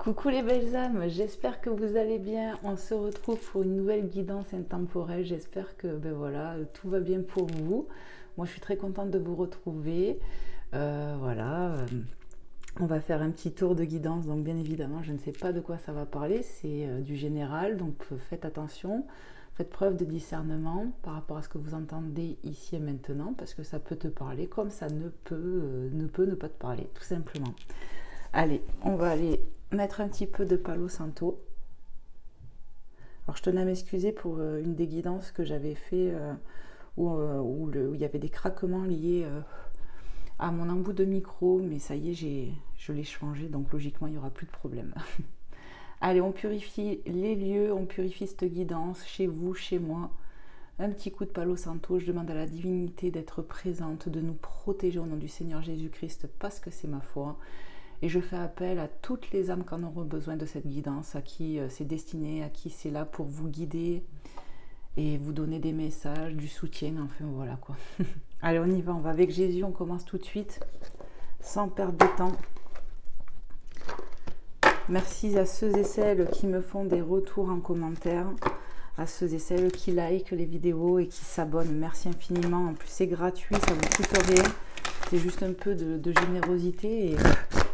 Coucou les belles âmes, j'espère que vous allez bien. On se retrouve pour une nouvelle guidance intemporelle. J'espère que voilà, tout va bien pour vous. Moi, je suis très contente de vous retrouver. On va faire un petit tour de guidance. Donc, bien évidemment, je ne sais pas de quoi ça va parler. C'est du général, donc faites attention. Faites preuve de discernement par rapport à ce que vous entendez ici et maintenant, parce que ça peut te parler comme ça ne peut pas te parler, tout simplement. Allez, on va aller mettre un petit peu de Palo Santo. Alors je tenais à m'excuser pour une des guidances que j'avais fait où il y avait des craquements liés à mon embout de micro, mais ça y est, je l'ai changé, donc logiquement il n'y aura plus de problème. Allez, on purifie les lieux, on purifie cette guidance chez vous, chez moi. Un petit coup de Palo Santo, je demande à la divinité d'être présente, de nous protéger au nom du Seigneur Jésus-Christ, parce que c'est ma foi. Et je fais appel à toutes les âmes qui en auront besoin de cette guidance, à qui c'est destiné, à qui c'est là pour vous guider et vous donner des messages, du soutien, enfin voilà quoi. Allez, on y va, on va avec Jésus, on commence tout de suite, sans perdre de temps. Merci à ceux et celles qui me font des retours en commentaire, à ceux et celles qui likent les vidéos et qui s'abonnent. Merci infiniment, en plus c'est gratuit, ça vous coûte rien. C'est juste un peu de générosité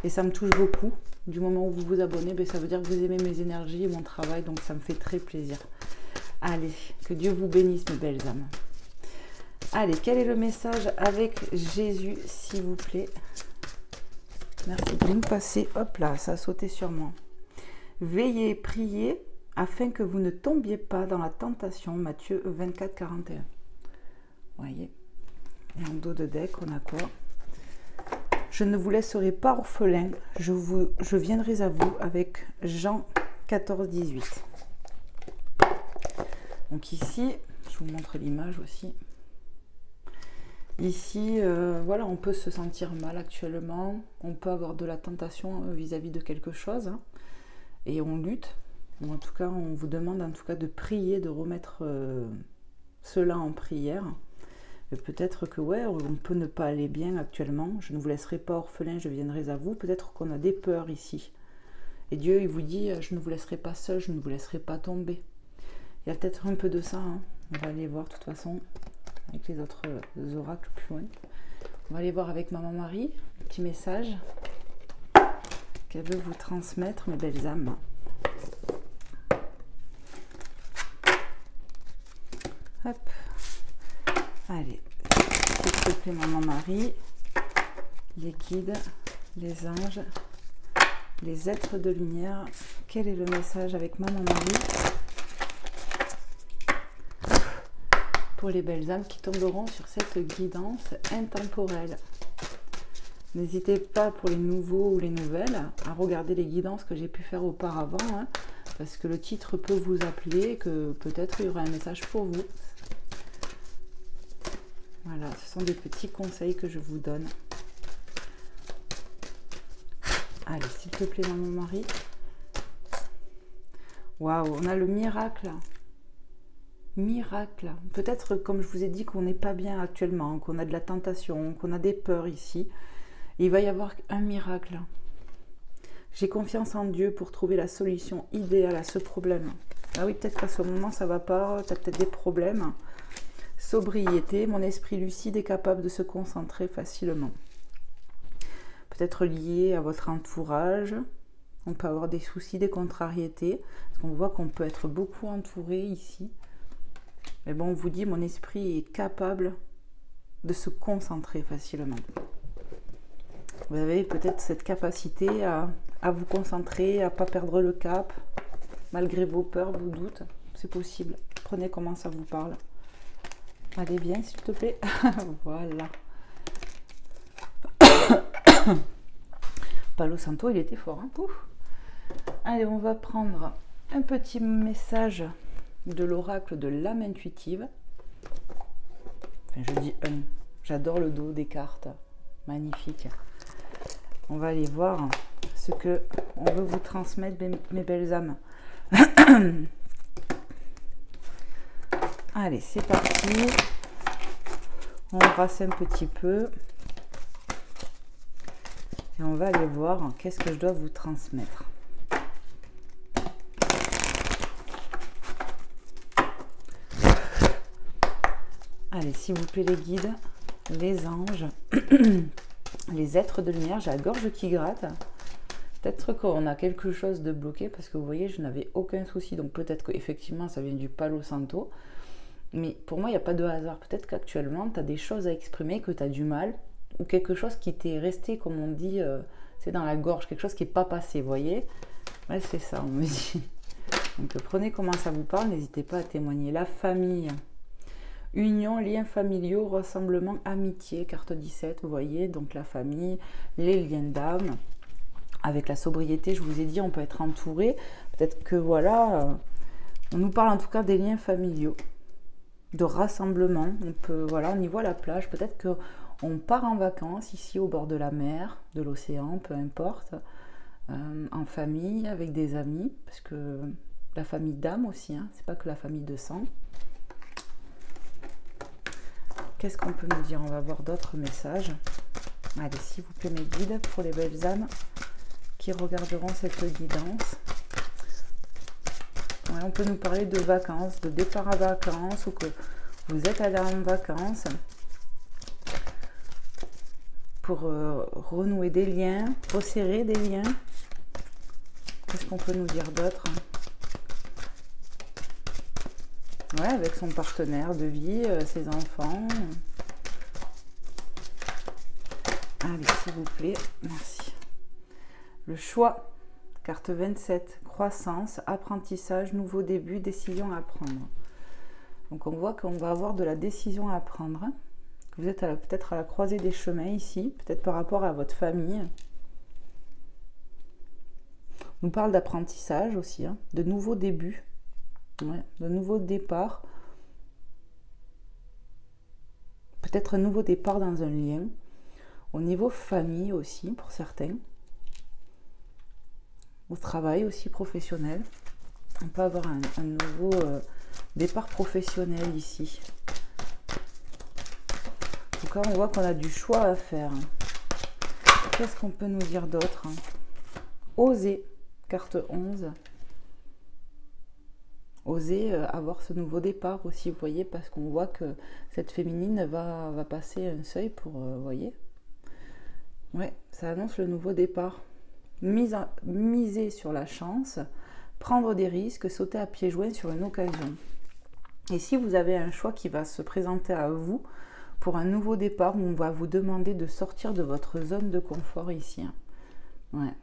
et ça me touche beaucoup. Du moment où vous vous abonnez, ça veut dire que vous aimez mes énergies et mon travail, donc ça me fait très plaisir. Allez, que Dieu vous bénisse mes belles âmes. Allez, quel est le message avec Jésus, s'il vous plaît? Merci de nous passer. Hop là, ça a sauté sur moi. Veillez et priez afin que vous ne tombiez pas dans la tentation. Matthieu 24, 41. Voyez. Et en dos de deck, on a quoi? Je ne vous laisserai pas orphelin, je viendrai à vous, avec Jean 14, 18. Donc ici, je vous montre l'image aussi. Ici, voilà, on peut se sentir mal actuellement, on peut avoir de la tentation vis-à-vis de quelque chose, hein, et on lutte. Ou en tout cas, on vous demande en tout cas de prier, de remettre cela en prière. Peut-être que ouais, on peut ne pas aller bien actuellement. Je ne vous laisserai pas orphelin, je viendrai à vous. Peut-être qu'on a des peurs ici. Et Dieu, il vous dit, je ne vous laisserai pas seul, je ne vous laisserai pas tomber. Il y a peut-être un peu de ça. Hein. On va aller voir de toute façon avec les autres oracles plus loin. On va aller voir avec Maman Marie, un petit message qu'elle veut vous transmettre, mes belles âmes. Hop. Allez, s'il te plaît, Maman Marie, les guides, les anges, les êtres de lumière, quel est le message avec Maman Marie pour les belles âmes qui tomberont sur cette guidance intemporelle? N'hésitez pas pour les nouveaux ou les nouvelles à regarder les guidances que j'ai pu faire auparavant, hein, parce que le titre peut vous appeler, que peut-être il y aura un message pour vous. Voilà, ce sont des petits conseils que je vous donne. Allez, s'il te plaît, Maman Marie. Waouh, on a le miracle. Miracle. Peut-être, comme je vous ai dit, qu'on n'est pas bien actuellement, qu'on a de la tentation, qu'on a des peurs ici. Il va y avoir un miracle. J'ai confiance en Dieu pour trouver la solution idéale à ce problème. Ah oui, peut-être qu'à ce moment, ça ne va pas, tu as peut-être des problèmes. Sobriété, mon esprit lucide est capable de se concentrer facilement. Peut-être lié à votre entourage, on peut avoir des soucis, des contrariétés, parce qu'on voit qu'on peut être beaucoup entouré ici. Mais bon, on vous dit, mon esprit est capable de se concentrer facilement. Vous avez peut-être cette capacité à vous concentrer, à ne pas perdre le cap, malgré vos peurs, vos doutes, c'est possible. Prenez comment ça vous parle. Allez, viens, s'il te plaît. Voilà. Palo Santo, il était fort. Hein. Allez, on va prendre un petit message de l'oracle de l'âme intuitive. Enfin, je dis un. J'adore le dos des cartes. Magnifique. On va aller voir ce que on veut vous transmettre, mes belles âmes. Allez, c'est parti. On brasse un petit peu. Et on va aller voir qu'est-ce que je dois vous transmettre. Allez, s'il vous plaît, les guides, les anges, les êtres de lumière, j'ai la gorge qui gratte. Peut-être qu'on a quelque chose de bloqué parce que vous voyez, je n'avais aucun souci. Donc peut-être qu'effectivement, ça vient du Palo Santo. Mais pour moi, il n'y a pas de hasard. Peut-être qu'actuellement, tu as des choses à exprimer, que tu as du mal. Ou quelque chose qui t'est resté, comme on dit, c'est dans la gorge. Quelque chose qui n'est pas passé, vous voyez. Ouais, c'est ça, on me dit. Donc prenez comment ça vous parle. N'hésitez pas à témoigner. La famille. Union, liens familiaux, rassemblement, amitié, carte 17, vous voyez, donc la famille, les liens d'âme. Avec la sobriété, je vous ai dit, on peut être entouré. Peut-être que voilà, on nous parle en tout cas des liens familiaux, de rassemblement. On peut, voilà, on y voit la plage. Peut-être qu'on part en vacances ici au bord de la mer, de l'océan, peu importe, en famille, avec des amis, parce que la famille d'âme aussi, hein, c'est pas que la famille de sang. Qu'est-ce qu'on peut nous dire? On va voir d'autres messages. Allez, s'il vous plaît, mes guides, pour les belles âmes qui regarderont cette guidance. Ouais, on peut nous parler de vacances, de départ à vacances, ou que vous êtes allé en vacances pour renouer des liens, resserrer des liens. Qu'est-ce qu'on peut nous dire d'autre? Ouais, avec son partenaire de vie, ses enfants. Allez, s'il vous plaît, merci. Le choix, carte 27, croissance, apprentissage, nouveau début, décision à prendre. Donc on voit qu'on va avoir de la décision à prendre. Vous êtes peut-être à la croisée des chemins ici, peut-être par rapport à votre famille. On nous parle d'apprentissage aussi, hein, de nouveaux débuts. Ouais, de nouveau départ, peut-être un nouveau départ dans un lien, au niveau famille aussi pour certains, au travail aussi professionnel, on peut avoir un nouveau départ professionnel ici. En tout cas, on voit qu'on a du choix à faire. Qu'est-ce qu'on peut nous dire d'autre? Oser, carte 11. Oser avoir ce nouveau départ aussi, vous voyez, parce qu'on voit que cette féminine va passer un seuil pour, vous voyez. Ouais, ça annonce le nouveau départ. Miser sur la chance, prendre des risques, sauter à pieds joints sur une occasion. Et si vous avez un choix qui va se présenter à vous pour un nouveau départ, où on va vous demander de sortir de votre zone de confort ici. Hein. Ouais.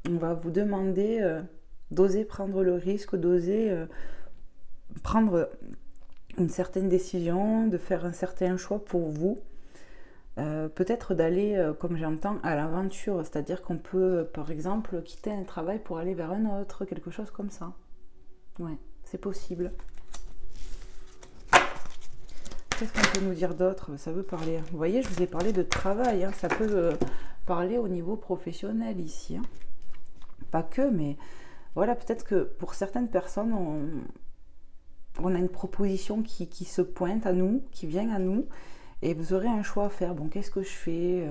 On va vous demander d'oser prendre le risque, d'oser prendre une certaine décision, de faire un certain choix pour vous. Peut-être d'aller, comme j'entends, à l'aventure. C'est-à-dire qu'on peut, par exemple, quitter un travail pour aller vers un autre, quelque chose comme ça. Ouais, c'est possible. Qu'est-ce qu'on peut nous dire d'autre? Ça veut parler. Vous voyez, je vous ai parlé de travail. Hein. Ça peut parler au niveau professionnel ici. Hein. Pas que, mais voilà, peut-être que pour certaines personnes, on a une proposition qui se pointe à nous, qui vient à nous, et vous aurez un choix à faire. Bon, qu'est-ce que je fais?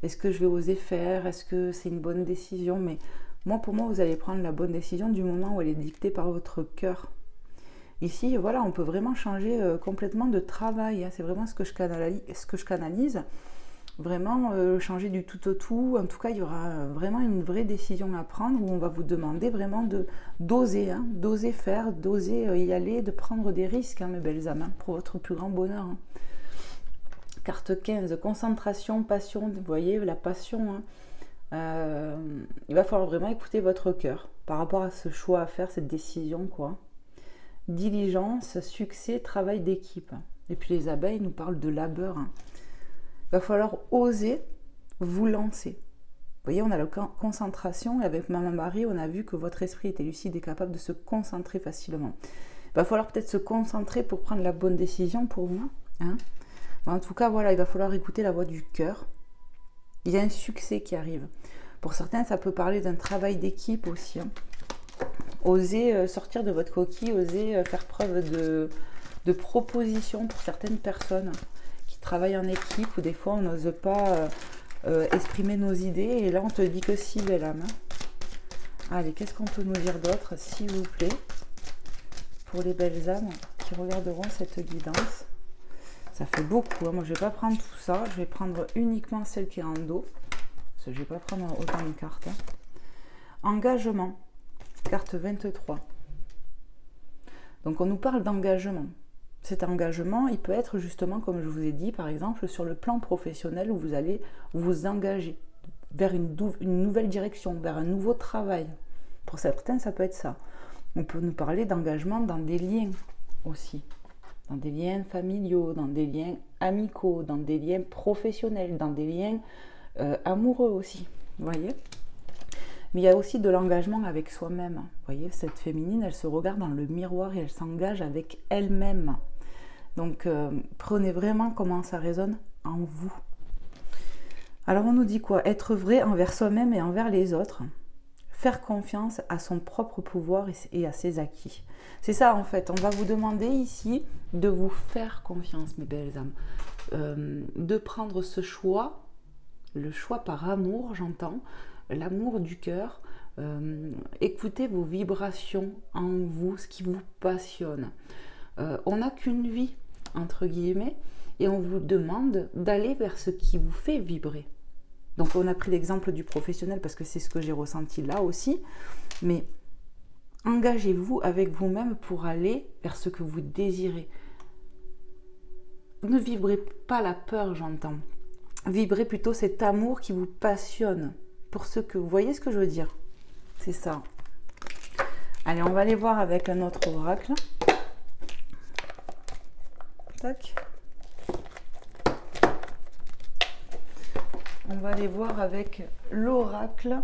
Est-ce que je vais oser faire? Est-ce que c'est une bonne décision? Mais moi, pour moi, vous allez prendre la bonne décision du moment où elle est dictée par votre cœur. Ici, voilà, on peut vraiment changer complètement de travail. Hein. C'est vraiment ce que je canalise. Vraiment changer du tout au tout. En tout cas, il y aura vraiment une vraie décision à prendre où on va vous demander vraiment d'oser, hein, d'oser faire, d'oser y aller, de prendre des risques, hein, mes belles âmes, hein, pour votre plus grand bonheur. Hein. Carte 15, concentration, passion. Vous voyez, la passion. Hein. Il va falloir vraiment écouter votre cœur par rapport à ce choix à faire, cette décision, quoi. Diligence, succès, travail d'équipe. Et puis les abeilles nous parlent de labeur. Hein. Il va falloir oser vous lancer. Vous voyez, on a la concentration et avec Maman Marie, on a vu que votre esprit était lucide et capable de se concentrer facilement. Il va falloir peut-être se concentrer pour prendre la bonne décision pour vous. Hein. Mais en tout cas, voilà, il va falloir écouter la voix du cœur. Il y a un succès qui arrive. Pour certains, ça peut parler d'un travail d'équipe aussi. Hein. Osez sortir de votre coquille, osez faire preuve de proposition pour certaines personnes qui travaillent en équipe, où des fois on n'ose pas exprimer nos idées, et là on te dit que si, belle âme. Allez, qu'est-ce qu'on peut nous dire d'autre, s'il vous plaît, pour les belles âmes qui regarderont cette guidance? Ça fait beaucoup, hein. Moi je ne vais pas prendre tout ça, je vais prendre uniquement celle qui est en dos, parce que je ne vais pas prendre autant de cartes. Hein. Engagement, carte 23. Donc on nous parle d'engagement. Cet engagement, il peut être justement, comme je vous ai dit, par exemple, sur le plan professionnel où vous allez vous engager vers une nouvelle direction, vers un nouveau travail. Pour certains, ça peut être ça. On peut nous parler d'engagement dans des liens aussi. Dans des liens familiaux, dans des liens amicaux, dans des liens professionnels, dans des liens amoureux aussi. Vous voyez? Mais il y a aussi de l'engagement avec soi-même. Vous voyez, cette féminine, elle se regarde dans le miroir et elle s'engage avec elle-même. Donc, prenez vraiment comment ça résonne en vous. Alors, on nous dit quoi? Être vrai envers soi-même et envers les autres. Faire confiance à son propre pouvoir et à ses acquis. C'est ça, en fait. On va vous demander ici de vous faire confiance, mes belles âmes. De prendre ce choix, le choix par amour, j'entends, l'amour du cœur. Écoutez vos vibrations en vous, ce qui vous passionne. On n'a qu'une vie, entre guillemets, et on vous demande d'aller vers ce qui vous fait vibrer. Donc on a pris l'exemple du professionnel parce que c'est ce que j'ai ressenti là aussi, mais engagez-vous avec vous-même pour aller vers ce que vous désirez. Ne vibrez pas la peur, j'entends. Vibrez plutôt cet amour qui vous passionne pour ce que vous voyez ce que je veux dire. C'est ça. Allez, on va aller voir avec un autre oracle. Tac. On va aller voir avec l'oracle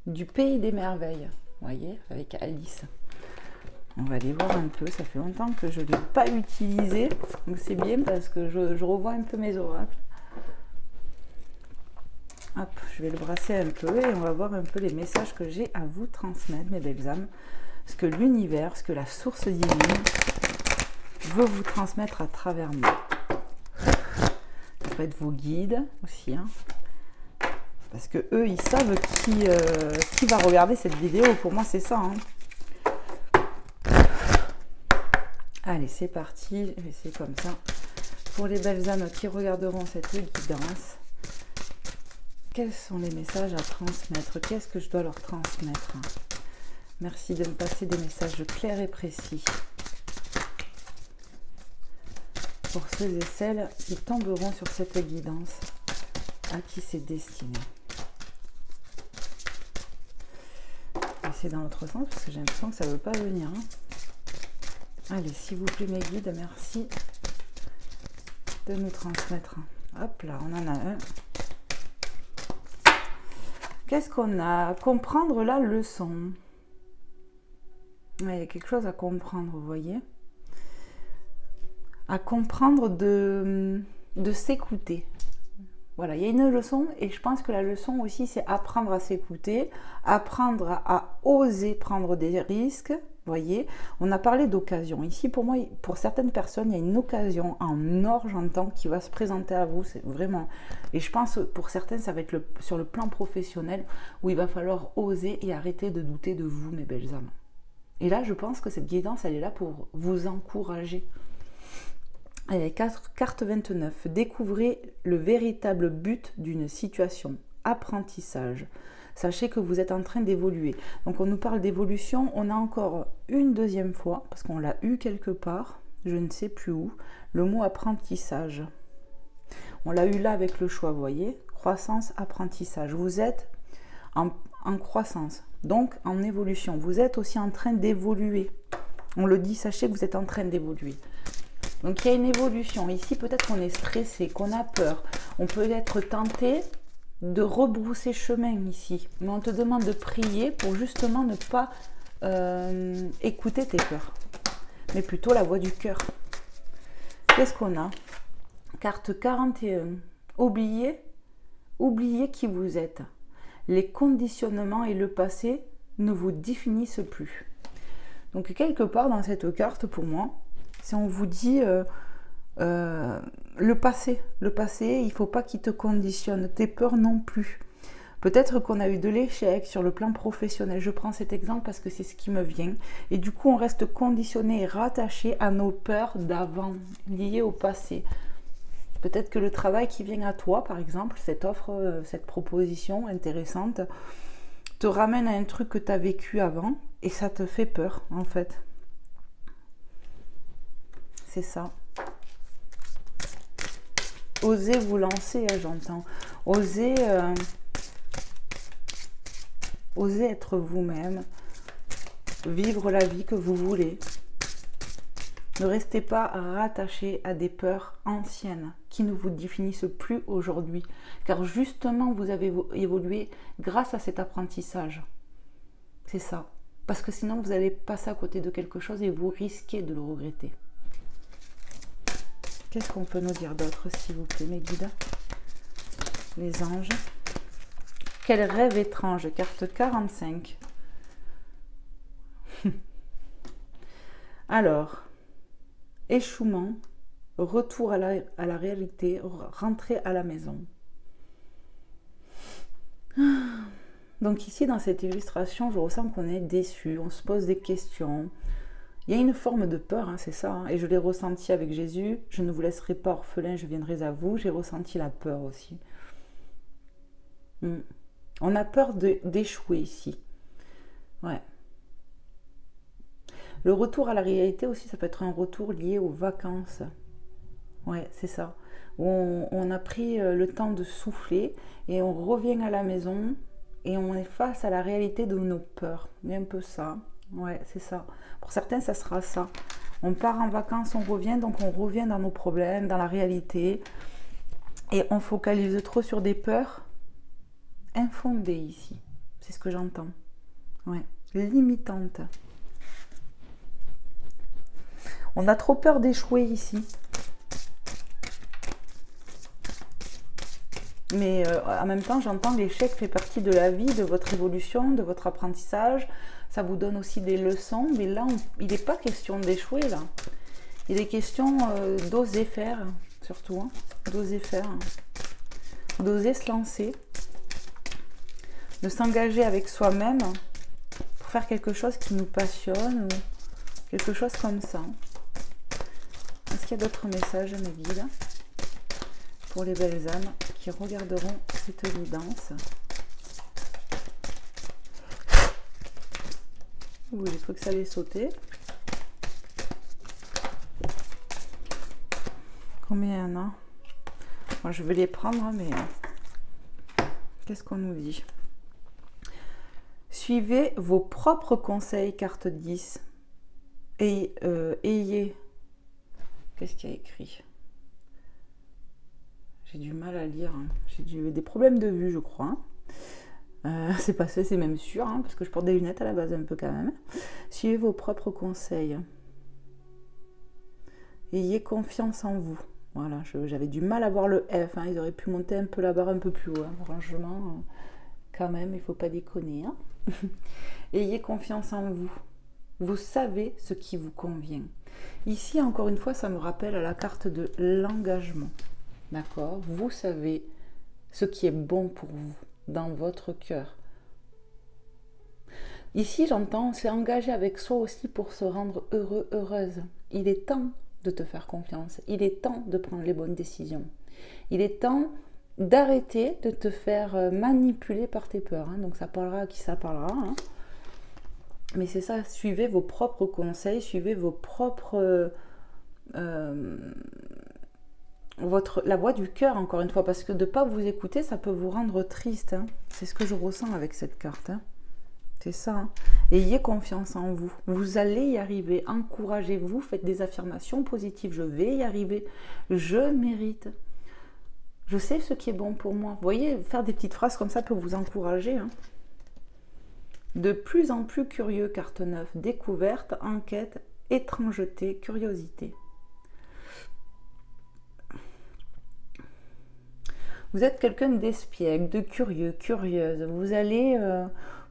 du Pays des Merveilles. Vous voyez, avec Alice. On va aller voir un peu. Ça fait longtemps que je ne l'ai pas utilisé. Donc c'est bien parce que je revois un peu mes oracles. Hop, je vais le brasser un peu et on va voir un peu les messages que j'ai à vous transmettre, mes belles âmes. Ce que l'univers, ce que la source divine veut vous transmettre à travers moi. Ça peut être vos guides aussi, hein. Parce que eux, ils savent qui va regarder cette vidéo. Pour moi, c'est ça. Hein. Allez, c'est parti. Je vais essayer comme ça. Pour les belles âmes qui regarderont cette guidance, quels sont les messages à transmettre? Qu'est-ce que je dois leur transmettre? Merci de me passer des messages clairs et précis. Pour ceux et celles qui tomberont sur cette guidance, à qui c'est destiné. C'est dans l'autre sens parce que j'ai l'impression que ça ne veut pas venir. Hein. Allez, s'il vous plaît, mes guides, merci de nous transmettre. Hop là, on en a un. Qu'est-ce qu'on a? Comprendre la leçon. Ouais, il y a quelque chose à comprendre, vous voyez. À comprendre de s'écouter. Voilà, il y a une leçon et je pense que la leçon aussi, c'est apprendre à s'écouter, apprendre à oser prendre des risques. Vous voyez, on a parlé d'occasion. Ici, pour moi, pour certaines personnes, il y a une occasion en or, j'entends, qui va se présenter à vous. C'est vraiment... Et je pense, pour certains, ça va être sur le plan professionnel où il va falloir oser et arrêter de douter de vous, mes belles âmes. Et là, je pense que cette guidance, elle est là pour vous encourager. Allez, carte 29. Découvrez le véritable but d'une situation. Apprentissage. Sachez que vous êtes en train d'évoluer. Donc on nous parle d'évolution. On a encore une deuxième fois, parce qu'on l'a eu quelque part, je ne sais plus où, le mot apprentissage. On l'a eu là avec le choix, vous voyez. Croissance, apprentissage. Vous êtes en croissance, donc en évolution. Vous êtes aussi en train d'évoluer. On le dit, sachez que vous êtes en train d'évoluer. Donc il y a une évolution. Ici, peut-être qu'on est stressé, qu'on a peur. On peut être tenté de rebrousser chemin ici. Mais on te demande de prier pour justement ne pas écouter tes peurs. Mais plutôt la voix du cœur. Qu'est-ce qu'on a? Carte 41. Oubliez qui vous êtes. Les conditionnements et le passé ne vous définissent plus. Donc quelque part dans cette carte, pour moi, si on vous dit le passé, il ne faut pas qu'il te conditionne, tes peurs non plus. Peut-être qu'on a eu de l'échec sur le plan professionnel. Je prends cet exemple parce que c'est ce qui me vient. Et du coup, on reste conditionné et rattaché à nos peurs d'avant, liées au passé. Peut-être que le travail qui vient à toi, par exemple, cette offre, cette proposition intéressante, te ramène à un truc que tu as vécu avant et ça te fait peur, en fait. C'est ça. Osez vous lancer, j'entends. Osez être vous-même, vivre la vie que vous voulez. Ne restez pas rattaché à des peurs anciennes qui ne vous définissent plus aujourd'hui, car justement vous avez évolué grâce à cet apprentissage. C'est ça. Parce que sinon vous allez passer à côté de quelque chose et vous risquez de le regretter. Qu'est-ce qu'on peut nous dire d'autre, s'il vous plaît, mes guides? Les anges. Quel rêve étrange, carte 45. Alors, échouement, retour à la réalité, rentrer à la maison. Donc ici, dans cette illustration, je ressens qu'on est déçu, on se pose des questions. Il y a une forme de peur, hein, c'est ça, hein, et je l'ai ressenti avec Jésus. Je ne vous laisserai pas orphelin, je viendrai à vous. J'ai ressenti la peur aussi. On a peur d'échouer ici. Ouais. Le retour à la réalité aussi, ça peut être un retour lié aux vacances. Ouais, c'est ça. On a pris le temps de souffler et on revient à la maison et on est face à la réalité de nos peurs. Il y a un peu ça. Ouais, c'est ça. Pour certains, ça sera ça. On part en vacances, on revient, donc on revient dans nos problèmes, dans la réalité. Et on focalise trop sur des peurs infondées ici. C'est ce que j'entends. Ouais, limitantes. On a trop peur d'échouer ici. Mais en même temps, j'entends que l'échec fait partie de la vie, de votre évolution, de votre apprentissage. Ça vous donne aussi des leçons. Mais là, il n'est pas question d'échouer, là. Il est question d'oser faire, surtout. Hein, d'oser faire. D'oser se lancer. De s'engager avec soi-même pour faire quelque chose qui nous passionne ou quelque chose comme ça. Est-ce qu'il y a d'autres messages, mes guides, pour les belles âmes qui regarderont cette guidance? Oui, il faut que ça allait sauter. Combien il y en a? Moi, je vais les prendre, mais qu'est-ce qu'on nous dit? Suivez vos propres conseils, carte 10. Et ayez... Qu'est-ce qu'il y a écrit? J'ai du mal à lire. Hein. J'ai des problèmes de vue, je crois. C'est passé, c'est même sûr, hein, parce que je porte des lunettes à la base un peu quand même. Suivez vos propres conseils. Ayez confiance en vous. Voilà, j'avais du mal à voir le F. Hein. Ils auraient pu monter un peu la barre un peu plus haut. Hein. Franchement, quand même, il ne faut pas déconner. Hein. Ayez confiance en vous. Vous savez ce qui vous convient. Ici, encore une fois, ça me rappelle à la carte de l'engagement. D'accord? Vous savez ce qui est bon pour vous, dans votre cœur. Ici, j'entends, c'est engager avec soi aussi pour se rendre heureux, heureuse. Il est temps de te faire confiance. Il est temps de prendre les bonnes décisions. Il est temps d'arrêter de te faire manipuler par tes peurs. Hein. Donc, ça parlera à qui ça parlera. Hein. Mais c'est ça, suivez vos propres conseils, suivez vos propres... la voix du cœur, encore une fois, parce que de ne pas vous écouter, ça peut vous rendre triste. Hein. C'est ce que je ressens avec cette carte. Hein. C'est ça. Hein. Ayez confiance en vous. Vous allez y arriver. Encouragez-vous, faites des affirmations positives. Je vais y arriver. Je mérite. Je sais ce qui est bon pour moi. Vous voyez, faire des petites phrases comme ça peut vous encourager. Hein. De plus en plus curieux, carte 9. Découverte, enquête, étrangeté, curiosité. Vous êtes quelqu'un d'espiègle, de curieux, curieuse. Vous allez,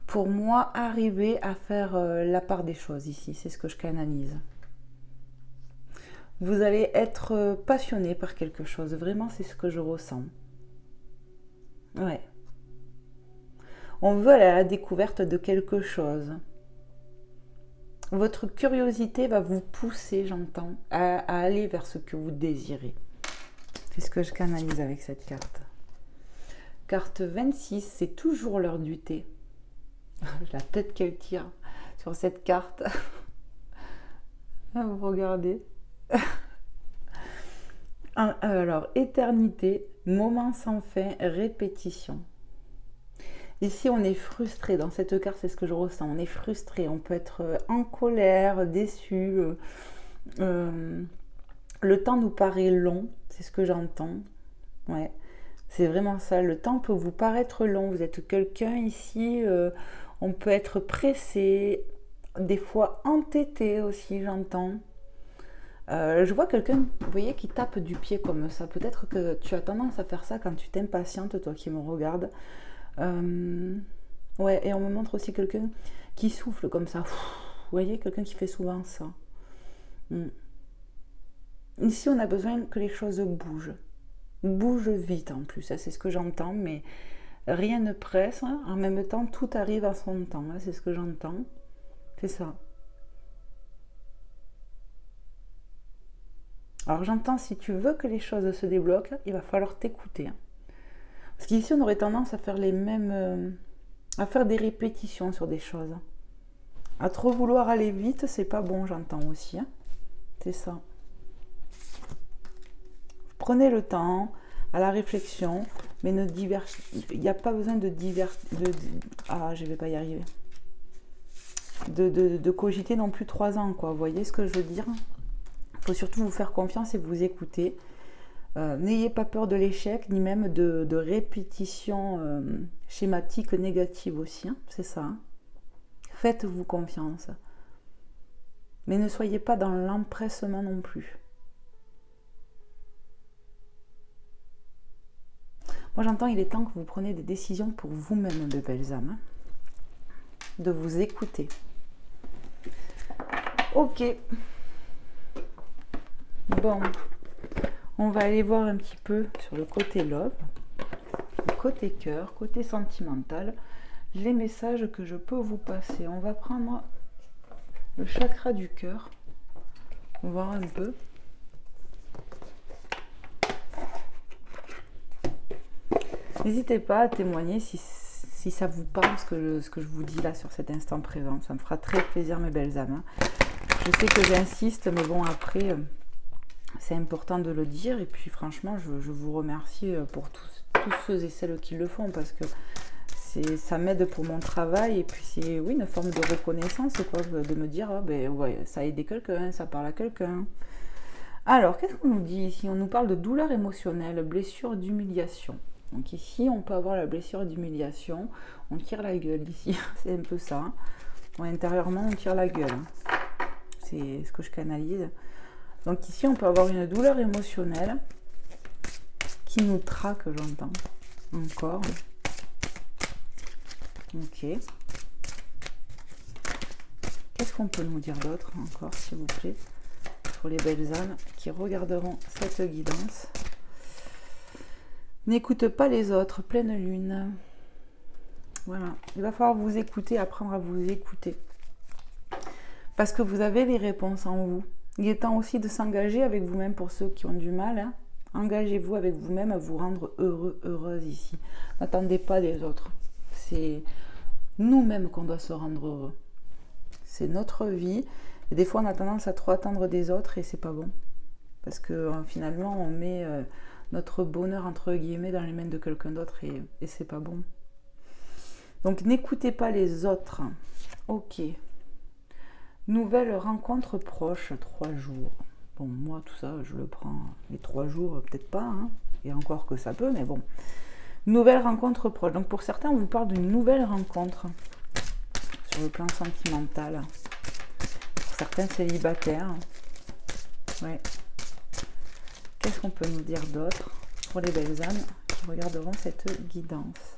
pour moi, arriver à faire la part des choses ici. C'est ce que je canalise. Vous allez être passionné par quelque chose. Vraiment, c'est ce que je ressens. Ouais. On veut aller à la découverte de quelque chose. Votre curiosité va vous pousser, j'entends, à aller vers ce que vous désirez. C'est ce que je canalise avec cette carte. Carte 26, c'est toujours l'heure du thé. La tête qu'elle tire sur cette carte. Vous regardez. Alors, éternité, moment sans fin, répétition. Ici, on est frustré. Dans cette carte, c'est ce que je ressens. On est frustré. On peut être en colère, déçu. Le temps nous paraît long. C'est ce que j'entends. Ouais. C'est vraiment ça. Le temps peut vous paraître long. Vous êtes quelqu'un ici. On peut être pressé. Des fois entêté aussi, j'entends. Je vois quelqu'un, vous voyez, qui tape du pied comme ça. Peut-être que tu as tendance à faire ça quand tu t'impatientes, toi qui me regardes. Ouais, et on me montre aussi quelqu'un qui souffle comme ça. Vous voyez, quelqu'un qui fait souvent ça. Ici, on a besoin que les choses bougent. Bougent vite en plus, c'est ce que j'entends, mais rien ne presse. En même temps, tout arrive à son temps. C'est ce que j'entends. C'est ça. Alors j'entends, si tu veux que les choses se débloquent, il va falloir t'écouter. Parce qu'ici, on aurait tendance à faire les mêmes... à faire des répétitions sur des choses. À trop vouloir aller vite, c'est pas bon, j'entends aussi. C'est ça. Prenez le temps à la réflexion, mais ne il n'y a pas besoin de ah, je vais pas y arriver. De cogiter non plus 3 ans, quoi. Vous voyez ce que je veux dire? Il faut surtout vous faire confiance et vous écouter. N'ayez pas peur de l'échec, ni même de répétitions schématiques négatives aussi. C'est ça. Faites-vous confiance. Mais ne soyez pas dans l'empressement non plus. Moi, j'entends, il est temps que vous preniez des décisions pour vous-même, de belles âmes. De vous écouter. Ok. Bon. On va aller voir un petit peu sur le côté love, le côté cœur, côté sentimental, les messages que je peux vous passer. On va prendre le chakra du cœur. On va voir un peu. N'hésitez pas à témoigner si ça vous parle ce que je vous dis là sur cet instant présent. Ça me fera très plaisir, mes belles âmes. Je sais que j'insiste, mais bon, après, c'est important de le dire. Et puis, franchement, je vous remercie pour tous ceux et celles qui le font, parce que ça m'aide pour mon travail. Et puis, c'est oui, une forme de reconnaissance, quoi, de me dire, oh, ben, ouais, ça a aidé quelqu'un, ça parle à quelqu'un. Alors, qu'est-ce qu'on nous dit ici? On nous parle de douleur émotionnelle, blessure d'humiliation. Donc ici, on peut avoir la blessure d'humiliation. On tire la gueule ici, c'est un peu ça. Bon, intérieurement, on tire la gueule. C'est ce que je canalise. Donc ici, on peut avoir une douleur émotionnelle qui nous traque, j'entends. Encore. Ok. Qu'est-ce qu'on peut nous dire d'autre encore, s'il vous plaît, pour les belles âmes qui regarderont cette guidance? N'écoute pas les autres, pleine lune. Voilà, il va falloir vous écouter, apprendre à vous écouter. Parce que vous avez les réponses en vous. Il est temps aussi de s'engager avec vous-même pour ceux qui ont du mal. Hein. Engagez-vous avec vous-même à vous rendre heureux, heureuse ici. N'attendez pas des autres. C'est nous-mêmes qu'on doit se rendre heureux. C'est notre vie. Et des fois, on a tendance à trop attendre des autres et c'est pas bon. Parce que finalement, on met... notre bonheur, entre guillemets, dans les mains de quelqu'un d'autre et c'est pas bon. Donc, n'écoutez pas les autres. Ok. Nouvelle rencontre proche, 3 jours. Bon, moi, tout ça, je le prends les 3 jours, peut-être pas, hein. Et encore que ça peut, mais bon. Nouvelle rencontre proche. Donc, pour certains, on vous parle d'une nouvelle rencontre sur le plan sentimental. Pour certains célibataires. Ouais. Qu'est-ce qu'on peut nous dire d'autre pour les belles âmes qui regarderont cette guidance?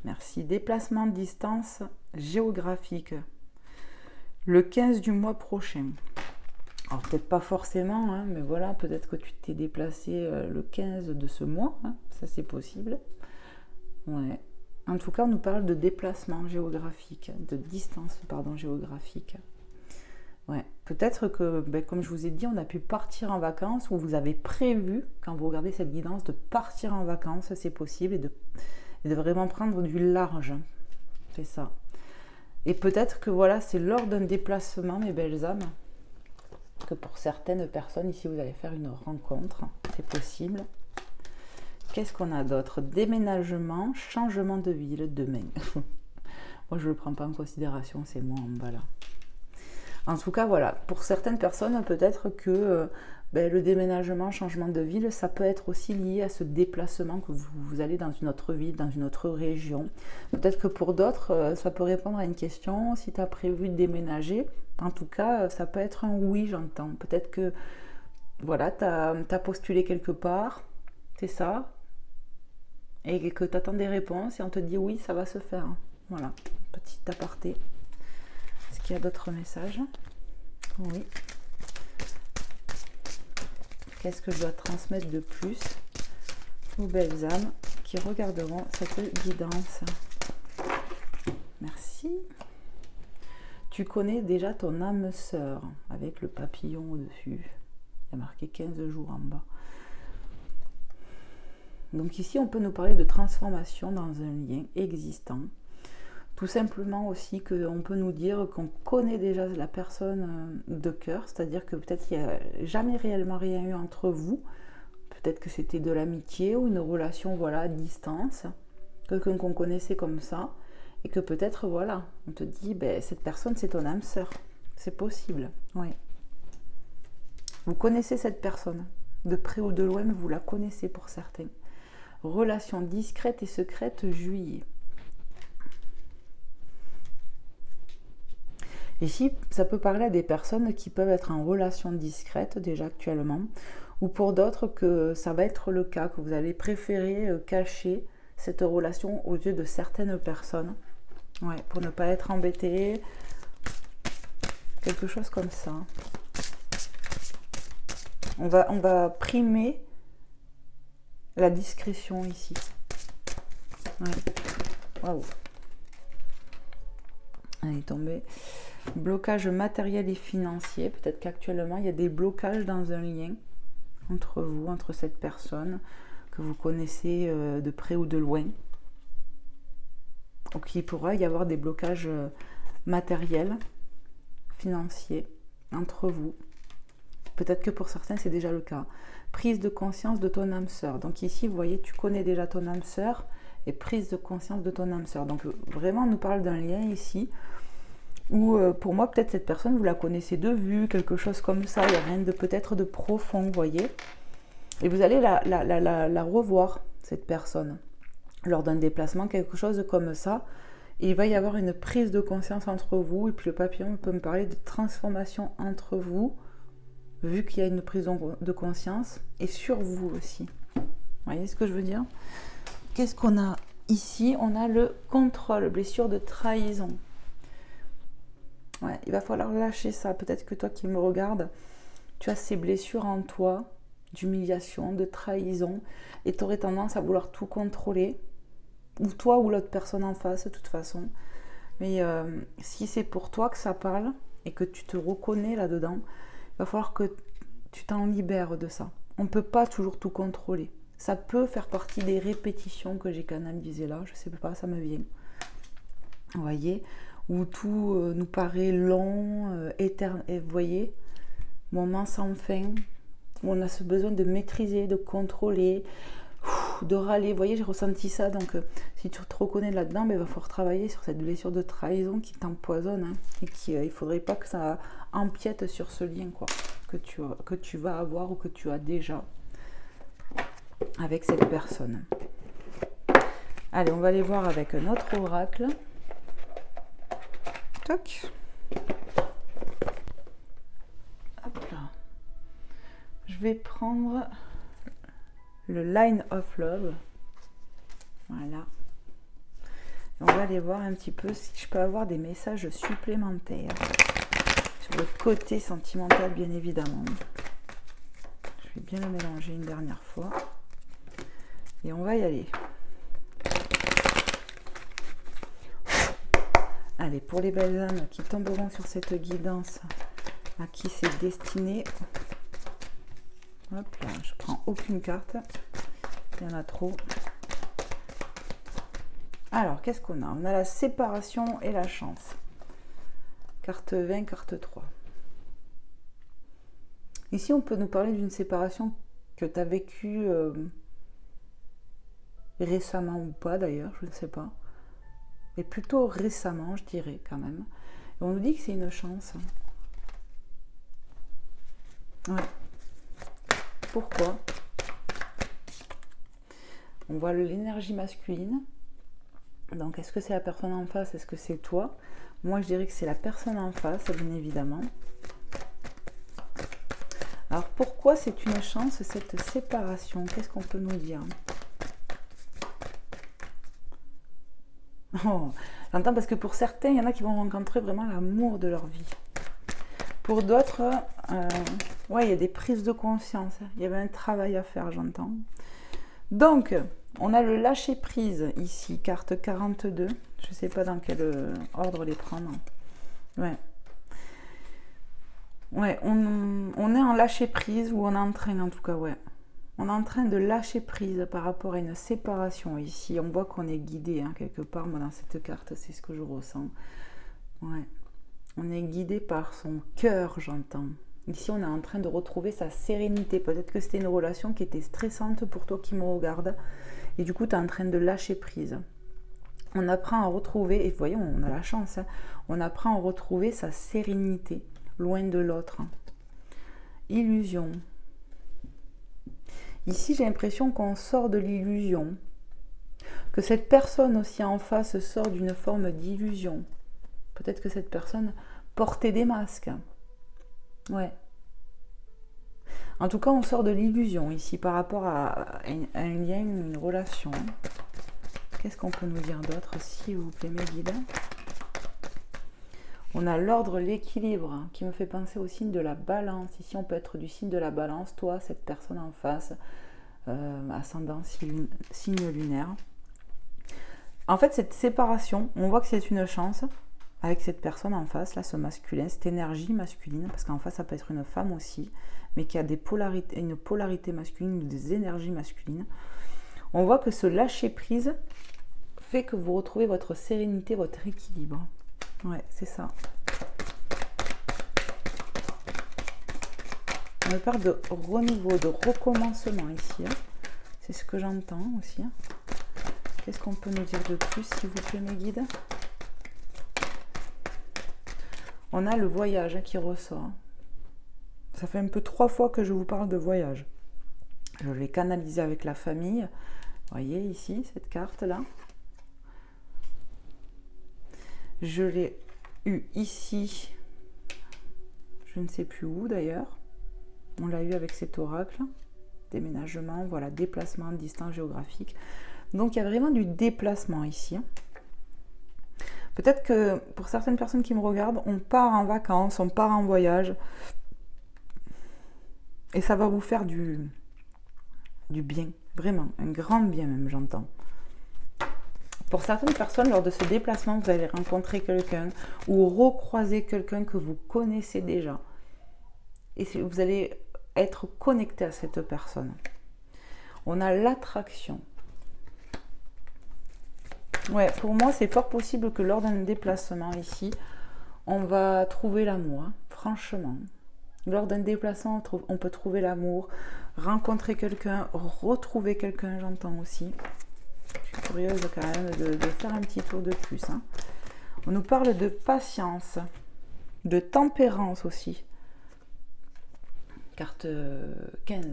Merci. Déplacement de distance géographique. Le 15 du mois prochain. Alors peut-être pas forcément, hein, mais voilà, peut-être que tu t'es déplacé le 15 de ce mois. Hein, ça c'est possible. Ouais. En tout cas, on nous parle de déplacement géographique, de distance, pardon, géographique. Ouais. Peut-être que, ben, comme je vous ai dit, on a pu partir en vacances ou vous avez prévu, quand vous regardez cette guidance, de partir en vacances, c'est possible, et de vraiment prendre du large. C'est ça. Et peut-être que voilà, c'est lors d'un déplacement, mes belles âmes, que pour certaines personnes, ici, vous allez faire une rencontre. C'est possible. Qu'est-ce qu'on a d'autre? Déménagement, changement de ville demain. Moi, je ne le prends pas en considération, c'est moi en bas là. En tout cas, voilà, pour certaines personnes, peut-être que ben, le déménagement, changement de ville, ça peut être aussi lié à ce déplacement que vous allez dans une autre ville, dans une autre région. Peut-être que pour d'autres, ça peut répondre à une question, si tu as prévu de déménager. En tout cas, ça peut être un oui, j'entends. Peut-être que, voilà, tu as postulé quelque part, c'est ça, et que tu attends des réponses et on te dit oui, ça va se faire. Voilà, petit aparté. Est-ce qu'il y a d'autres messages? Oui. Qu'est-ce que je dois transmettre de plus aux belles âmes qui regarderont cette guidance? Merci. Tu connais déjà ton âme sœur avec le papillon au-dessus. Il y a marqué 15 jours en bas. Donc ici, on peut nous parler de transformation dans un lien existant. Tout simplement aussi qu'on peut nous dire qu'on connaît déjà la personne de cœur, c'est-à-dire que peut-être qu'il n'y a jamais réellement rien eu entre vous. Peut-être que c'était de l'amitié ou une relation voilà, à distance, quelqu'un qu'on connaissait comme ça, et que peut-être, voilà, on te dit, ben, cette personne, c'est ton âme sœur. C'est possible, oui. Vous connaissez cette personne, de près ou de loin, mais vous la connaissez pour certains. Relation discrète et secrète, juillet. Ici, ça peut parler à des personnes qui peuvent être en relation discrète déjà actuellement, ou pour d'autres que ça va être le cas, que vous allez préférer cacher cette relation aux yeux de certaines personnes, ouais, pour ne pas être embêté, quelque chose comme ça. On va primer la discrétion ici. Ouais. Waouh. Elle est tombée. Blocage matériel et financier. Peut-être qu'actuellement, il y a des blocages dans un lien entre vous, entre cette personne que vous connaissez de près ou de loin. Donc, il pourra y avoir des blocages matériels, financiers, entre vous. Peut-être que pour certains, c'est déjà le cas. Prise de conscience de ton âme sœur. Donc ici, vous voyez, tu connais déjà ton âme sœur et prise de conscience de ton âme sœur. Donc vraiment, on nous parle d'un lien ici où pour moi, peut-être cette personne, vous la connaissez de vue, quelque chose comme ça. Il n'y a rien de peut-être de profond, vous voyez. Et vous allez la revoir, cette personne, lors d'un déplacement, quelque chose comme ça. Et il va y avoir une prise de conscience entre vous. Et puis le papillon peut me parler de transformation entre vous, vu qu'il y a une prise de conscience, et sur vous aussi. Vous voyez ce que je veux dire? Qu'est-ce qu'on a ici? On a le contrôle, blessure de trahison. Ouais, il va falloir lâcher ça. Peut-être que toi qui me regardes, tu as ces blessures en toi, d'humiliation, de trahison, et tu aurais tendance à vouloir tout contrôler, ou toi ou l'autre personne en face, de toute façon. Mais si c'est pour toi que ça parle, et que tu te reconnais là-dedans, il va falloir que tu t'en libères de ça. On ne peut pas toujours tout contrôler. Ça peut faire partie des répétitions que j'ai canalisées là, je ne sais pas, ça me vient. Vous voyez, où tout nous paraît long, éternel, vous voyez, moment sans fin, où on a ce besoin de maîtriser, de contrôler, de râler. Vous voyez, j'ai ressenti ça, donc si tu te reconnais là-dedans, il va falloir travailler sur cette blessure de trahison qui t'empoisonne, hein, et qui, il ne faudrait pas que ça empiète sur ce lien, quoi, que tu vas avoir ou que tu as déjà avec cette personne. Allez, on va aller voir avec un autre oracle. Toc. Hop là. Je vais prendre le Line of Love. Voilà. On va aller voir un petit peu si je peux avoir des messages supplémentaires sur le côté sentimental, bien évidemment. Je vais bien le mélanger une dernière fois. Et on va y aller. Allez, pour les belles âmes qui tomberont sur cette guidance, à qui c'est destiné. Hop là, je prends aucune carte. Il y en a trop. Alors, qu'est-ce qu'on a? On a la séparation et la chance. Carte 20, carte 3. Ici, on peut nous parler d'une séparation que tu as vécue récemment ou pas d'ailleurs, je ne sais pas. Mais plutôt récemment, je dirais quand même. Et on nous dit que c'est une chance. Ouais. Pourquoi? On voit l'énergie masculine. Donc, est-ce que c'est la personne en face? Est-ce que c'est toi? Moi, je dirais que c'est la personne en face, bien évidemment. Alors, pourquoi c'est une chance, cette séparation? Qu'est-ce qu'on peut nous dire? Oh, j'entends parce que pour certains, il y en a qui vont rencontrer vraiment l'amour de leur vie. Pour d'autres, ouais, il y a des prises de conscience. Il y avait un travail à faire, j'entends. Donc, on a le lâcher-prise ici, carte 42. Je ne sais pas dans quel ordre les prendre. Ouais. Ouais, on est en lâcher-prise, ou on est en train, en tout cas, ouais. On est en train de lâcher prise par rapport à une séparation ici. On voit qu'on est guidé, hein, quelque part. Moi, dans cette carte, c'est ce que je ressens. Ouais. On est guidé par son cœur, j'entends. Ici, on est en train de retrouver sa sérénité. Peut-être que c'était une relation qui était stressante pour toi qui me regarde. Et du coup, tu es en train de lâcher prise. On apprend à retrouver, et voyons, on a la chance, hein, on apprend à retrouver sa sérénité, loin de l'autre. Illusion. Ici, j'ai l'impression qu'on sort de l'illusion. Que cette personne aussi en face sort d'une forme d'illusion. Peut-être que cette personne portait des masques. Ouais. En tout cas, on sort de l'illusion ici par rapport à un lien, une relation. Qu'est-ce qu'on peut nous dire d'autre, s'il vous plaît, mes guides? On a l'ordre, l'équilibre, hein, qui me fait penser au signe de la balance. Ici, on peut être du signe de la balance, toi, cette personne en face, ascendant, signe lunaire. En fait, cette séparation, on voit que c'est une chance avec cette personne en face, là, ce masculin, cette énergie masculine, parce qu'en face, ça peut être une femme aussi, mais qui a des polarités, une polarité masculine, des énergies masculines. On voit que ce lâcher-prise fait que vous retrouvez votre sérénité, votre équilibre. Ouais, c'est ça. On me parle de renouveau, de recommencement ici. Hein. C'est ce que j'entends aussi. Hein. Qu'est-ce qu'on peut nous dire de plus, s'il vous plaît, mes guides? On a le voyage hein, qui ressort. Ça fait un peu 3 fois que je vous parle de voyage. Je l'ai canalisé avec la famille. Vous voyez ici, cette carte-là. Je l'ai eu ici. Je ne sais plus où d'ailleurs. On l'a eu avec cet oracle. Déménagement, voilà, déplacement, distance géographique. Donc il y a vraiment du déplacement ici. Peut-être que pour certaines personnes qui me regardent, on part en vacances, on part en voyage. Et ça va vous faire du bien, vraiment, un grand bien même, j'entends. Pour certaines personnes, lors de ce déplacement, vous allez rencontrer quelqu'un ou recroiser quelqu'un que vous connaissez déjà. Et vous allez être connecté à cette personne. On a l'attraction. Ouais, pour moi, c'est fort possible que lors d'un déplacement ici, on va trouver l'amour, hein, franchement. Lors d'un déplacement, on peut trouver l'amour, rencontrer quelqu'un, retrouver quelqu'un, j'entends aussi. Je suis curieuse quand même de faire un petit tour de plus. Hein. On nous parle de patience, de tempérance aussi. Carte 15.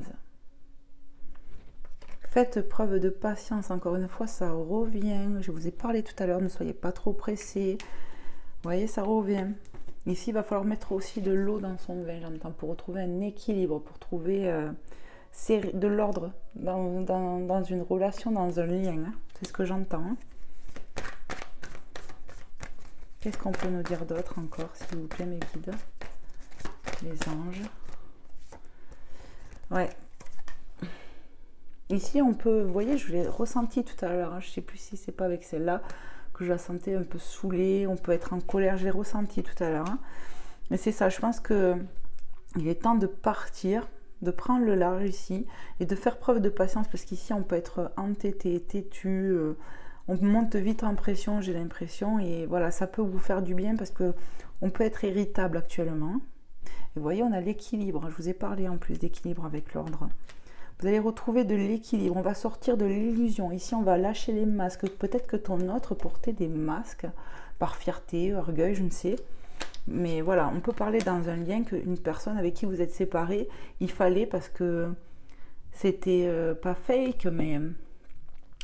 Faites preuve de patience, encore une fois, ça revient. Je vous ai parlé tout à l'heure, ne soyez pas trop pressés. Vous voyez, ça revient. Ici, il va falloir mettre aussi de l'eau dans son vin, j'entends, pour retrouver un équilibre, pour trouver de l'ordre dans une relation, dans un lien. Hein. C'est ce que j'entends. Hein. Qu'est-ce qu'on peut nous dire d'autre encore, s'il vous plaît, mes guides? Les anges. Ouais. Ici, on peut, vous voyez, je l'ai ressenti tout à l'heure, hein, je ne sais plus si c'est pas avec celle-là, que je la sentais un peu saoulée, on peut être en colère, je l'ai ressenti tout à l'heure. Hein. Mais c'est ça, je pense que il est temps de partir, de prendre le large ici et de faire preuve de patience parce qu'ici on peut être entêté, têtu, on monte vite en pression, j'ai l'impression, et voilà, ça peut vous faire du bien parce que on peut être irritable actuellement. Et vous voyez, on a l'équilibre, je vous ai parlé en plus d'équilibre avec l'ordre. Vous allez retrouver de l'équilibre, on va sortir de l'illusion. Ici, on va lâcher les masques. Peut-être que ton autre portait des masques par fierté, orgueil, je ne sais. Mais voilà, on peut parler dans un lien qu'une personne avec qui vous êtes séparés, il fallait parce que c'était pas fake, mais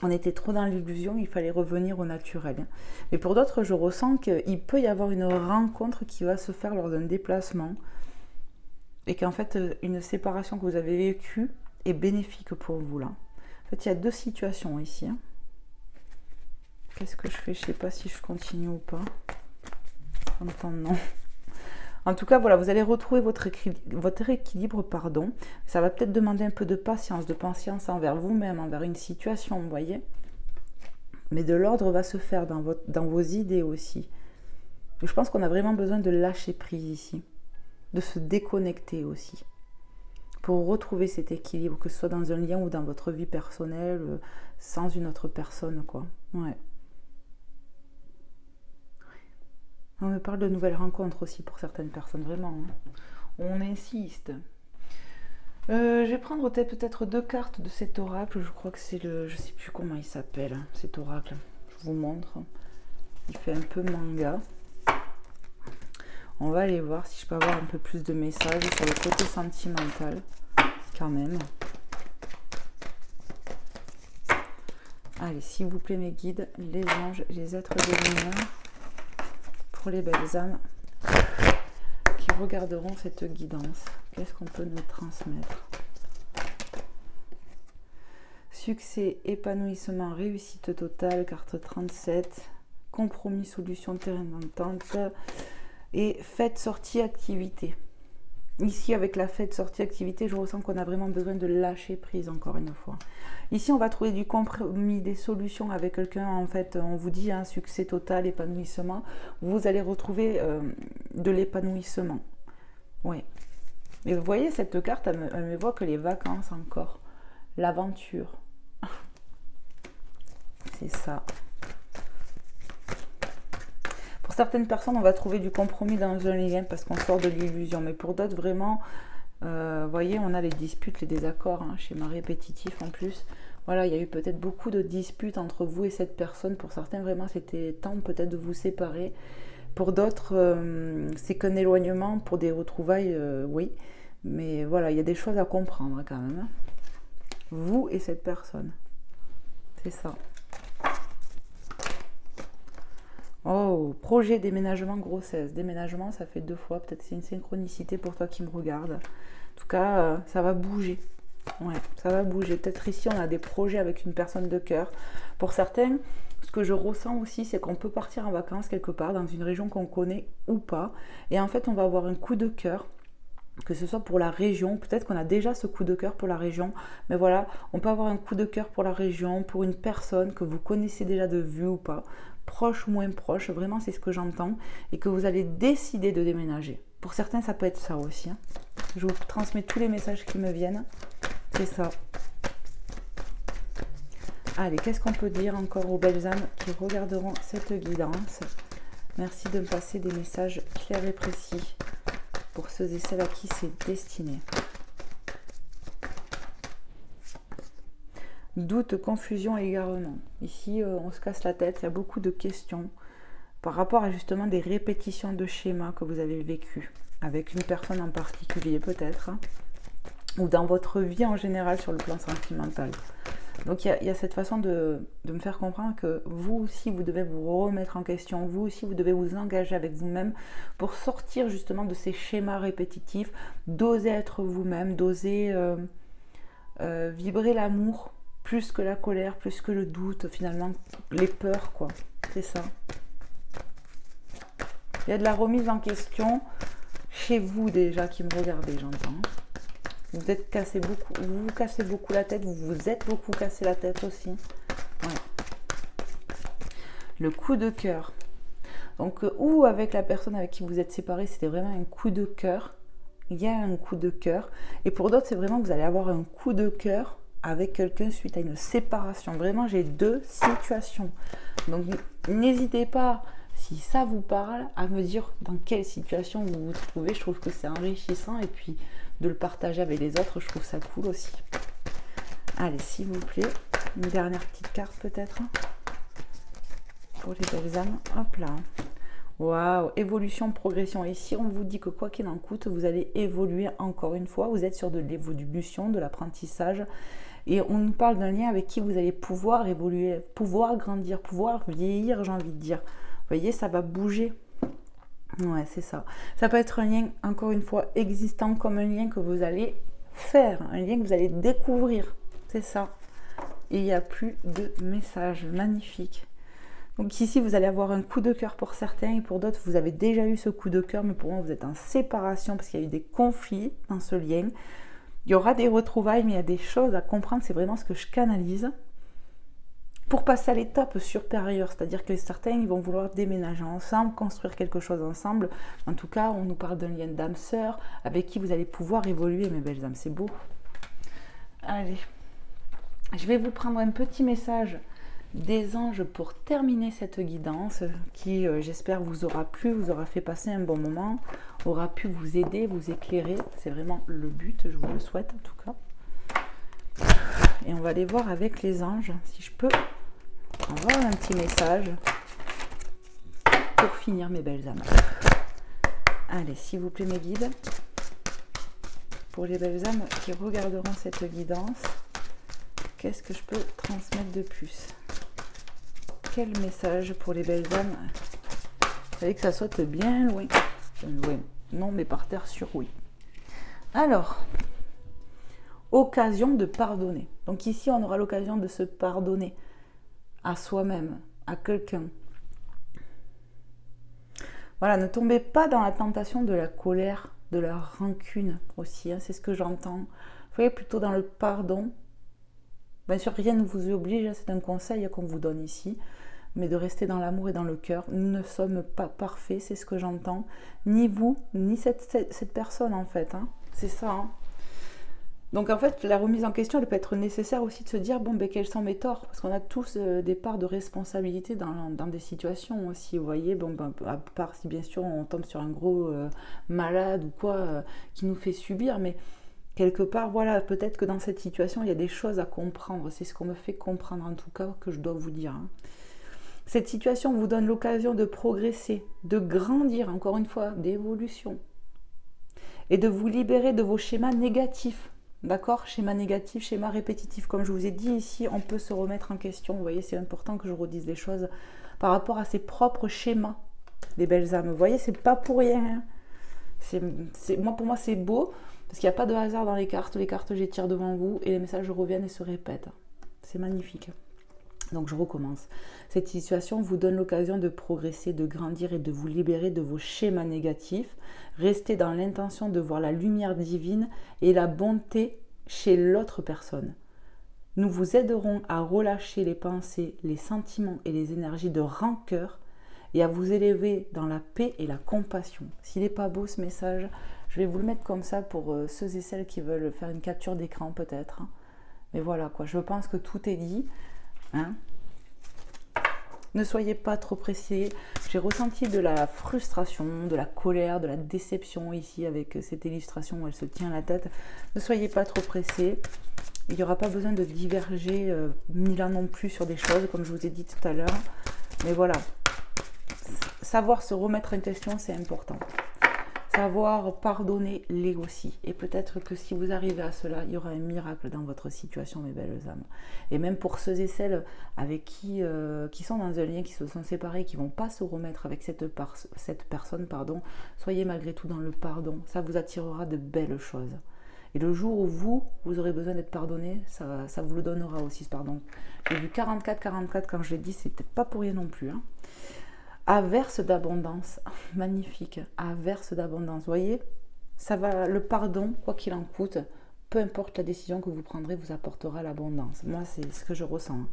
on était trop dans l'illusion, il fallait revenir au naturel. Mais pour d'autres, je ressens qu'il peut y avoir une rencontre qui va se faire lors d'un déplacement et qu'en fait, une séparation que vous avez vécue est bénéfique pour vous là. En fait, il y a deux situations ici. Hein. Qu'est-ce que je fais? Je ne sais pas si je continue ou pas. En même temps, non. En tout cas, voilà, vous allez retrouver votre équilibre, pardon. Ça va peut-être demander un peu de patience envers vous-même, envers une situation, vous voyez. Mais de l'ordre va se faire dans vos idées aussi. Et je pense qu'on a vraiment besoin de lâcher prise ici, de se déconnecter aussi, pour retrouver cet équilibre, que ce soit dans un lien ou dans votre vie personnelle, sans une autre personne, quoi. Ouais. On me parle de nouvelles rencontres aussi pour certaines personnes, vraiment. Hein. On insiste. Je vais prendre peut-être 2 cartes de cet oracle. Je crois que c'est le... Je ne sais plus comment il s'appelle, cet oracle. Je vous montre. Il fait un peu manga. On va aller voir si je peux avoir un peu plus de messages sur le côté sentimental, quand même. Allez, s'il vous plaît, mes guides, les anges, les êtres de lumière, pour les belles âmes qui regarderont cette guidance. Qu'est-ce qu'on peut nous transmettre? Succès, épanouissement, réussite totale, carte 37, compromis, solution, terrain d'entente et fête, sortie, activité. Ici, avec la fête, sortie, activité, je ressens qu'on a vraiment besoin de lâcher prise encore une fois. Ici, on va trouver du compromis, des solutions avec quelqu'un. En fait, on vous dit un succès total, épanouissement. Vous allez retrouver de l'épanouissement. Oui. Et vous voyez, cette carte, elle m'évoque les vacances encore. L'aventure. C'est ça. Pour certaines personnes, on va trouver du compromis dans un lien parce qu'on sort de l'illusion. Mais pour d'autres, vraiment, vous voyez, on a les disputes, les désaccords, hein, schéma répétitif en plus. Voilà, il y a eu peut-être beaucoup de disputes entre vous et cette personne. Pour certains, vraiment, c'était temps peut-être de vous séparer. Pour d'autres, c'est qu'un éloignement. Pour des retrouvailles, oui. Mais voilà, il y a des choses à comprendre quand même. Hein. Vous et cette personne. C'est ça. Oh, projet, déménagement, grossesse. Déménagement, ça fait 2 fois. Peut-être c'est une synchronicité pour toi qui me regarde. En tout cas, ça va bouger. Ouais, ça va bouger. Peut-être ici, on a des projets avec une personne de cœur. Pour certains, ce que je ressens aussi, c'est qu'on peut partir en vacances quelque part dans une région qu'on connaît ou pas. Et en fait, on va avoir un coup de cœur, que ce soit pour la région. Peut-être qu'on a déjà ce coup de cœur pour la région. Mais voilà, on peut avoir un coup de cœur pour la région, pour une personne que vous connaissez déjà de vue ou pas. Proche ou moins proche, vraiment c'est ce que j'entends, et que vous allez décider de déménager. Pour certains, ça peut être ça aussi. Hein. Je vous transmets tous les messages qui me viennent. C'est ça. Allez, qu'est-ce qu'on peut dire encore aux belles âmes qui regarderont cette guidance? Merci de me passer des messages clairs et précis pour ceux et celles à qui c'est destiné. Doute, confusion et égarement. Ici, on se casse la tête. Il y a beaucoup de questions par rapport à justement des répétitions de schémas que vous avez vécu avec une personne en particulier peut-être, hein, ou dans votre vie en général sur le plan sentimental. Donc il y a cette façon de me faire comprendre que vous aussi, vous devez vous remettre en question. Vous aussi, vous devez vous engager avec vous-même pour sortir justement de ces schémas répétitifs, d'oser être vous-même, d'oser vibrer l'amour, plus que la colère, plus que le doute, finalement, les peurs, quoi. C'est ça. Il y a de la remise en question chez vous déjà qui me regardez, j'entends. Vous êtes cassé beaucoup, vous vous cassez beaucoup la tête, vous vous êtes beaucoup cassé la tête aussi. Ouais. le coup de cœur. Donc, ou avec la personne avec qui vous êtes séparés, c'était vraiment un coup de cœur. Il y a un coup de cœur. Et pour d'autres, c'est vraiment que vous allez avoir un coup de cœur avec quelqu'un suite à une séparation. Vraiment, j'ai deux situations. Donc, n'hésitez pas, si ça vous parle, à me dire dans quelle situation vous vous trouvez. Je trouve que c'est enrichissant. Et puis, de le partager avec les autres, je trouve ça cool aussi. Allez, s'il vous plaît, une dernière petite carte peut-être pour les belles âmes. Hop là. Waouh, évolution, progression. Et si on vous dit que quoi qu'il en coûte, vous allez évoluer encore une fois, vous êtes sur de l'évolution, de l'apprentissage. Et on nous parle d'un lien avec qui vous allez pouvoir évoluer, pouvoir grandir, pouvoir vieillir, j'ai envie de dire. Vous voyez, ça va bouger. Ouais, c'est ça. Ça peut être un lien, encore une fois, existant comme un lien que vous allez faire, un lien que vous allez découvrir. C'est ça. Et il n'y a plus de message. Magnifique. Donc ici, vous allez avoir un coup de cœur pour certains et pour d'autres, vous avez déjà eu ce coup de cœur, mais pour moi, vous êtes en séparation parce qu'il y a eu des conflits dans ce lien. Il y aura des retrouvailles, mais il y a des choses à comprendre, c'est vraiment ce que je canalise. Pour passer à l'étape supérieure, c'est-à-dire que certains, ils vont vouloir déménager ensemble, construire quelque chose ensemble. En tout cas, on nous parle d'un lien d'âme-sœur avec qui vous allez pouvoir évoluer, mes belles âmes, c'est beau. Allez, je vais vous prendre un petit message des anges pour terminer cette guidance qui, j'espère, vous aura plu, vous aura fait passer un bon moment, aura pu vous aider, vous éclairer. C'est vraiment le but, je vous le souhaite en tout cas. Et on va aller voir avec les anges, si je peux avoir un petit message pour finir, mes belles âmes. Allez, s'il vous plaît, mes guides, pour les belles âmes qui regarderont cette guidance, qu'est-ce que je peux transmettre de plus? Quel message pour les belles âmes? Vous savez que ça saute bien loin. Loin. Non, mais par terre sur oui. Alors, occasion de pardonner. Donc ici, on aura l'occasion de se pardonner à soi-même, à quelqu'un. Voilà, ne tombez pas dans la tentation de la colère, de la rancune aussi. Hein, c'est ce que j'entends. Soyez plutôt dans le pardon. Bien sûr, rien ne vous oblige, c'est un conseil qu'on vous donne ici, mais de rester dans l'amour et dans le cœur. Nous ne sommes pas parfaits, c'est ce que j'entends. Ni vous, ni cette personne en fait. Hein. C'est ça. Hein. Donc en fait, la remise en question, elle peut être nécessaire aussi de se dire, bon, ben quels sont mes torts? Parce qu'on a tous des parts de responsabilité dans des situations aussi, vous voyez. Bon, ben, à part si bien sûr on tombe sur un gros malade ou quoi qui nous fait subir, mais quelque part, voilà, peut-être que dans cette situation, il y a des choses à comprendre. C'est ce qu'on me fait comprendre, en tout cas, que je dois vous dire. Hein. Cette situation vous donne l'occasion de progresser, de grandir, encore une fois, d'évolution. Et de vous libérer de vos schémas négatifs. D'accord? Schéma négatif, schéma répétitif. Comme je vous ai dit ici, on peut se remettre en question. Vous voyez, c'est important que je redise des choses par rapport à ses propres schémas, les belles âmes. Vous voyez, c'est pas pour rien. Hein. Pour moi, c'est beau. Parce qu'il n'y a pas de hasard dans les cartes j'étire devant vous et les messages reviennent et se répètent. C'est magnifique. Donc je recommence. Cette situation vous donne l'occasion de progresser, de grandir et de vous libérer de vos schémas négatifs. Restez dans l'intention de voir la lumière divine et la bonté chez l'autre personne. Nous vous aiderons à relâcher les pensées, les sentiments et les énergies de rancœur et à vous élever dans la paix et la compassion. S'il n'est pas beau ce message, je vais vous le mettre comme ça pour ceux et celles qui veulent faire une capture d'écran peut-être. Hein. Mais voilà quoi, je pense que tout est dit. Hein. Ne soyez pas trop pressés. J'ai ressenti de la frustration, de la colère, de la déception ici avec cette illustration où elle se tient la tête. Ne soyez pas trop pressés. Il n'y aura pas besoin de diverger ni là non plus sur des choses comme je vous ai dit tout à l'heure. Mais voilà, savoir se remettre en question, c'est important. Savoir pardonner l'est aussi. Et peut-être que si vous arrivez à cela, il y aura un miracle dans votre situation, mes belles âmes. Et même pour ceux et celles avec qui sont dans un lien, qui se sont séparés, qui ne vont pas se remettre avec cette personne, soyez malgré tout dans le pardon. Ça vous attirera de belles choses. Et le jour où vous aurez besoin d'être pardonné, ça vous le donnera aussi ce pardon. J'ai vu 44 quand je l'ai dit, c'était pas pour rien non plus. Hein. Averse d'abondance, magnifique, averse d'abondance, vous voyez, ça va, le pardon, quoi qu'il en coûte, peu importe la décision que vous prendrez, vous apportera l'abondance. Moi, c'est ce que je ressens.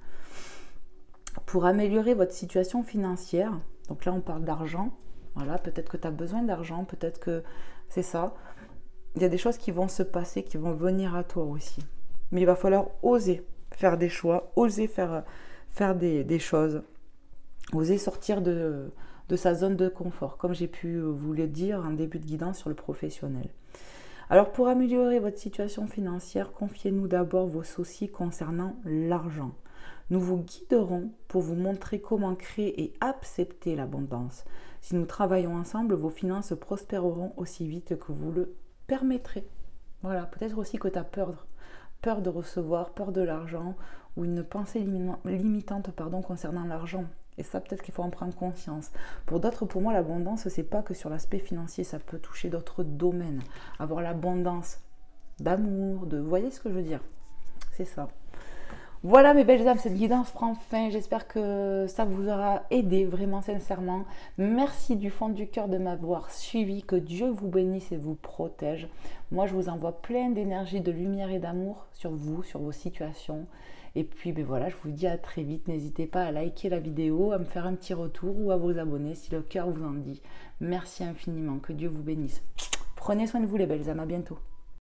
pour améliorer votre situation financière. Donc là, on parle d'argent. Voilà, peut-être que tu as besoin d'argent, peut-être que c'est ça. Il y a des choses qui vont se passer, qui vont venir à toi aussi. Mais il va falloir oser faire des choix, oser faire des choses, oser sortir de sa zone de confort, comme j'ai pu vous le dire en début de guidance sur le professionnel. Alors pour améliorer votre situation financière, confiez-nous d'abord vos soucis concernant l'argent. Nous vous guiderons pour vous montrer comment créer et accepter l'abondance. Si nous travaillons ensemble, vos finances prospéreront aussi vite que vous le permettrez. Voilà, peut-être aussi que tu as peur de recevoir, peur de l'argent ou une pensée limitante concernant l'argent. Et ça, peut-être qu'il faut en prendre conscience. Pour d'autres, pour moi, l'abondance, c'est pas que sur l'aspect financier, ça peut toucher d'autres domaines. Avoir l'abondance d'amour, vous voyez ce que je veux dire? C'est ça. Voilà mes belles âmes, cette guidance prend fin. J'espère que ça vous aura aidé vraiment sincèrement. Merci du fond du cœur de m'avoir suivi. Que Dieu vous bénisse et vous protège. Moi, je vous envoie plein d'énergie, de lumière et d'amour sur vous, sur vos situations. Et puis voilà, je vous dis à très vite. N'hésitez pas à liker la vidéo, à me faire un petit retour ou à vous abonner si le cœur vous en dit. Merci infiniment. Que Dieu vous bénisse. Prenez soin de vous les belles âmes. À bientôt.